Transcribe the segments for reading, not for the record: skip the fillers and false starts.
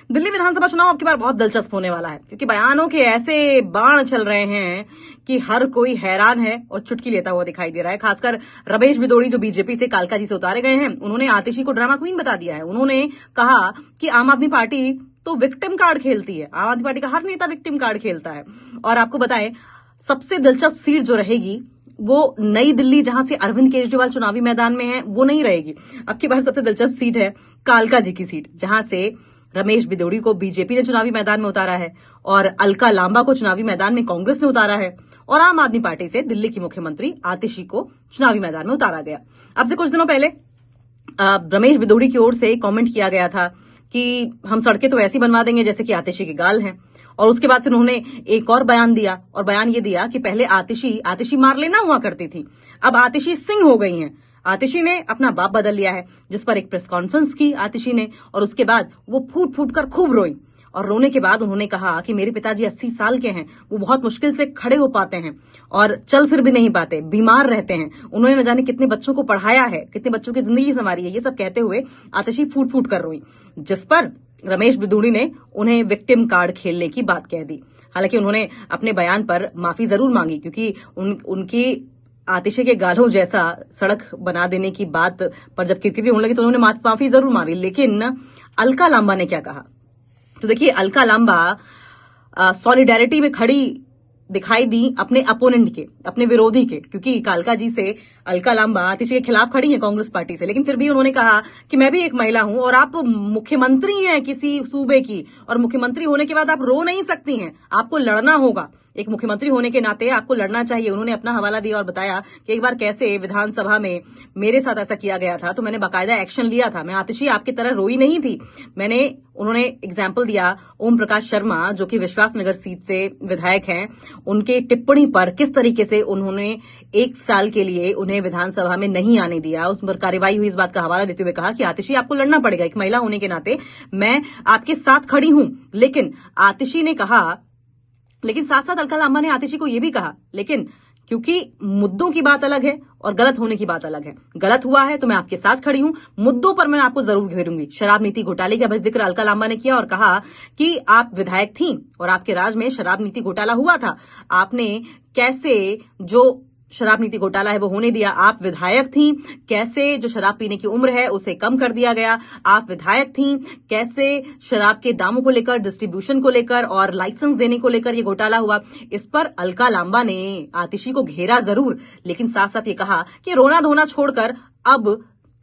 दिल्ली विधानसभा चुनाव अब की बार बहुत दिलचस्प होने वाला है, क्योंकि बयानों के ऐसे बाण चल रहे हैं कि हर कोई हैरान है और चुटकी लेता हुआ दिखाई दे रहा है। खासकर रमेश बिदोड़ी, जो बीजेपी से कालका जी से उतारे गए हैं, उन्होंने आतिशी को ड्रामा क्वीन बता दिया है। उन्होंने कहा कि आम आदमी पार्टी तो विक्टिम कार्ड खेलती है, आम आदमी पार्टी का हर नेता विक्टिम कार्ड खेलता है। और आपको बताएं, सबसे दिलचस्प सीट जो रहेगी वो नई दिल्ली, जहां से अरविंद केजरीवाल चुनावी मैदान में है, वो नहीं रहेगी। अब की बार सबसे दिलचस्प सीट है कालका जी की सीट, जहां से रमेश बिदोड़ी को बीजेपी ने चुनावी मैदान में उतारा है और अलका लांबा को चुनावी मैदान में कांग्रेस ने उतारा है, और आम आदमी पार्टी से दिल्ली की मुख्यमंत्री आतिशी को चुनावी मैदान में उतारा गया। अब से कुछ दिनों पहले रमेश बिदोड़ी की ओर से कमेंट किया गया था कि हम सड़कें तो ऐसी बनवा देंगे जैसे कि आतिशी के गाल हैं, और उसके बाद फिर उन्होंने एक और बयान दिया, और बयान ये दिया कि पहले आतिशी मार लेना हुआ करती थी, अब आतिशी सिंह हो गई हैं। आतिशी ने अपना बाप बदल लिया है, जिस पर एक प्रेस कॉन्फ्रेंस की आतिशी ने, और उसके बाद वो फूट फूट कर खूब रोई, और रोने के बाद उन्होंने कहा कि मेरे पिताजी 80 साल के हैं, वो बहुत मुश्किल से खड़े हो पाते हैं और चल फिर भी नहीं पाते, बीमार रहते हैं, उन्होंने न जाने कितने बच्चों को पढ़ाया है, कितने बच्चों की जिंदगी संवारी है। ये सब कहते हुए आतिशी फूट फूट कर रोई, जिस पर रमेश बिदोड़ी ने उन्हें विक्टिम कार्ड खेलने की बात कह दी। हालांकि उन्होंने अपने बयान पर माफी जरूर मांगी, क्योंकि उनकी आतिशी के गालों जैसा सड़क बना देने की बात पर जब किरकिरी होने लगी तो उन्होंने माफी जरूर मांगी। लेकिन अलका लांबा ने क्या कहा, तो देखिए, अलका लांबा सॉलिडेरिटी में खड़ी दिखाई दी अपने अपोनेंट के, अपने विरोधी के, क्योंकि कालका जी से अलका लांबा आतिशी के खिलाफ खड़ी है कांग्रेस पार्टी से, लेकिन फिर भी उन्होंने कहा कि मैं भी एक महिला हूं और आप मुख्यमंत्री हैं किसी सूबे की, और मुख्यमंत्री होने के बाद आप रो नहीं सकती हैं, आपको लड़ना होगा, एक मुख्यमंत्री होने के नाते आपको लड़ना चाहिए। उन्होंने अपना हवाला दिया और बताया कि एक बार कैसे विधानसभा में मेरे साथ ऐसा किया गया था, तो मैंने बाकायदा एक्शन लिया था, मैं आतिशी आपकी तरह रोई नहीं थी। उन्होंने एग्जाम्पल दिया ओम प्रकाश शर्मा, जो कि विश्वासनगर सीट से विधायक हैं, उनके टिप्पणी पर किस तरीके से उन्होंने 1 साल के लिए उन्हें विधानसभा में नहीं आने दिया, उस पर कार्रवाई हुई। इस बात का हवाला देते हुए कहा कि आतिशी आपको लड़ना पड़ेगा, एक महिला होने के नाते मैं आपके साथ खड़ी हूं। लेकिन आतिशी ने कहा, लेकिन साथ साथ अलका लांबा ने आतिशी को यह भी कहा, लेकिन क्योंकि मुद्दों की बात अलग है और गलत होने की बात अलग है, गलत हुआ है तो मैं आपके साथ खड़ी हूं, मुद्दों पर मैं आपको जरूर घेरूंगी। शराब नीति घोटाले का भी जिक्र अलका लांबा ने किया और कहा कि आप विधायक थीं और आपके राज में शराब नीति घोटाला हुआ था, आपने कैसे जो शराब नीति घोटाला है वो होने दिया, आप विधायक थीं, कैसे जो शराब पीने की उम्र है उसे कम कर दिया गया, आप विधायक थीं, कैसे शराब के दामों को लेकर, डिस्ट्रीब्यूशन को लेकर और लाइसेंस देने को लेकर ये घोटाला हुआ। इस पर अलका लांबा ने आतिशी को घेरा जरूर, लेकिन साथ साथ ये कहा कि रोना धोना छोड़कर अब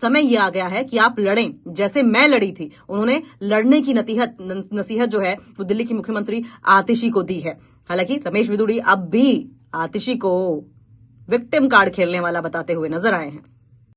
समय ये आ गया है कि आप लड़ें जैसे मैं लड़ी थी। उन्होंने लड़ने की नसीहत जो है वो दिल्ली की मुख्यमंत्री आतिशी को दी है। हालांकि रमेश बिदोड़ी अब भी आतिशी को विक्टिम कार्ड खेलने वाला बताते हुए नजर आए हैं।